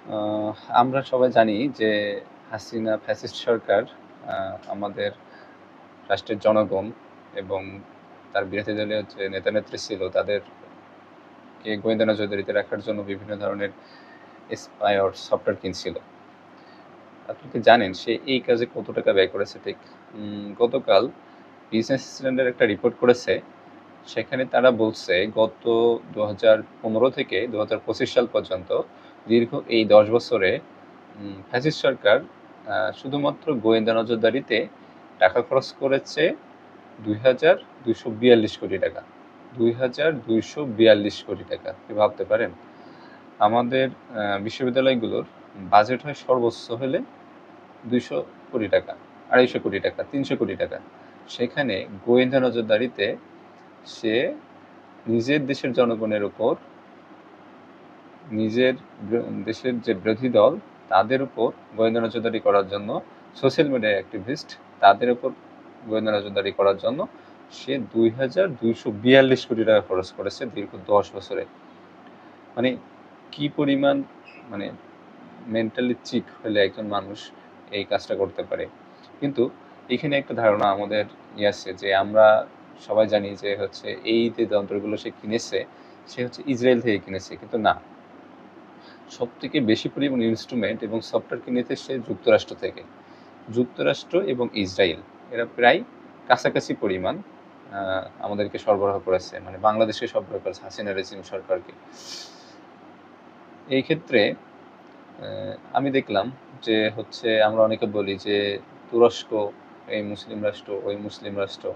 আহ আমরা সবাই জানি যে হাসিনা ফ্যাসিস্ট সরকার আমাদের রাষ্ট্রের জনগণ এবং তার বিরোধী দলীয় যে নেতা-নেত্রী ছিল তাদেরকে গোয়েন্দা নজরদারিতে রাখার জন্য বিভিন্ন ধরনের স্পাই সফটওয়্যার কিনছিল। আপনি কি জানেন সে এই কাজে কত টাকা ব্যয় করেছে ঠিক? গতকাল বিজনেস স্ট্যান্ডার্ড একটা রিপোর্ট করেছে। সেখানে তারা বলছে গত 2015 থেকে 2025 সাল পর্যন্ত দীর্ঘ এই 10 বছরে ফ্যাসিস্ট সরকার শুধুমাত্র গোয়েন্দা নজরদারিতে টাকা খরচ করেছে 2,242 কোটি টাকা। 2,242 কোটি টাকা। আপনি ভাবতে পারেন? আমাদের বিশ্ববিদ্যালয়গুলোর বাজেট হয় সর্বোচ্চ হলে 200 কোটি টাকা, 250 কোটি টাকা, 300 কোটি টাকা। সেখানে গোয়েন্দা নজরদারিতে সে নিজের দেশের জনগণের উপর, নিজের দেশের যে বিরোধী দল তাদের উপর গোয়েন্দা নজরদারি করার জন্য, সোশ্যাল মিডিয়া অ্যাক্টিভিস্ট তাদের উপর গোয়েন্দা নজরদারি করার জন্য সে 2,242 কোটি টাকা খরচ করেছে দীর্ঘ 10 বছরে। মানে কি পরিমাণ, মানে মেন্টালি চিট হলে একজন মানুষ এই কাজটা করতে পারে। কিন্তু এখানে একটা ধারণা আমাদের আছে যে আমরা সবাই জানি যে হচ্ছে এই যে যন্ত্রগুলো সে কিনেছে সে হচ্ছে ইসরায়েল থেকে কিনেছে, কিন্তু না, সব থেকে বেশি পরিমাণ ইনস্ট্রুমেন্ট এবং সফটওয়্যার কিনেছে সে যুক্তরাষ্ট্র থেকে। যুক্তরাষ্ট্র এবং ইসরায়েল এরা প্রায় কাছাকাছি পরিমাণ আমাদেরকে সরবরাহ করেছে, মানে বাংলাদেশে সরবরাহ করেছে হাসিনা রেজিম সরকারকে। এই ক্ষেত্রে আমি দেখলাম যে হচ্ছে আমরা অনেকে বলি যে তুরস্ক এই মুসলিম রাষ্ট্র, ওই মুসলিম রাষ্ট্র,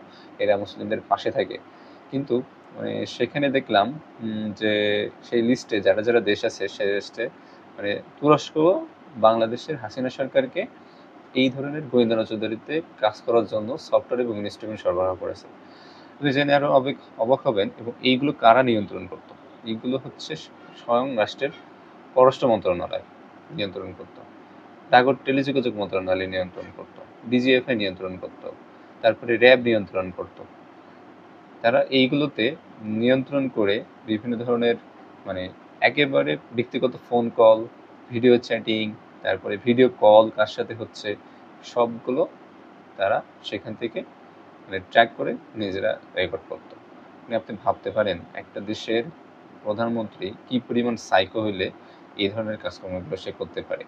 এরা মুসলিমদের পাশে থাকে। কিন্তু মানে সেখানে দেখলাম যে সেই লিস্টে যারা যারা দেশ আছে সেই লিস্টে মানে তুরস্ক বাংলাদেশের হাসিনা সরকারকে এই ধরনের গোয়েন্দা নজরদারিতে কাজ করার জন্য সফটওয়্যার এবং ইনস্ট্রুমেন্ট সরবরাহ করেছে। আপনি জেনে আরো অবাক হবেন, এবং এইগুলো কারা নিয়ন্ত্রণ করত? এইগুলো হচ্ছে স্বয়ং রাষ্ট্রের পররাষ্ট্র মন্ত্রণালয় নিয়ন্ত্রণ করত, ডাকঘর টেলিযোগাযোগ মন্ত্রণালয় নিয়ন্ত্রণ করত, ডিজিএফআই নিয়ন্ত্রণ করত, তারপরে র্যাব নিয়ন্ত্রণ করত। তারা এইগুলোতে নিয়ন্ত্রণ করে বিভিন্ন ধরনের, মানে একেবারে ব্যক্তিগত ফোন কল, ভিডিও চ্যাটিং, তারপরে ভিডিও কল কার সাথে হচ্ছে, সবগুলো তারা সেখান থেকে মানে ট্র্যাক করে নিজেরা রেকর্ড করত। মানে আপনি ভাবতে পারেন একটা দেশের প্রধানমন্ত্রী কি পরিমাণ সাইকো হইলে এই ধরনের কাজকর্মগুলো সে করতে পারে।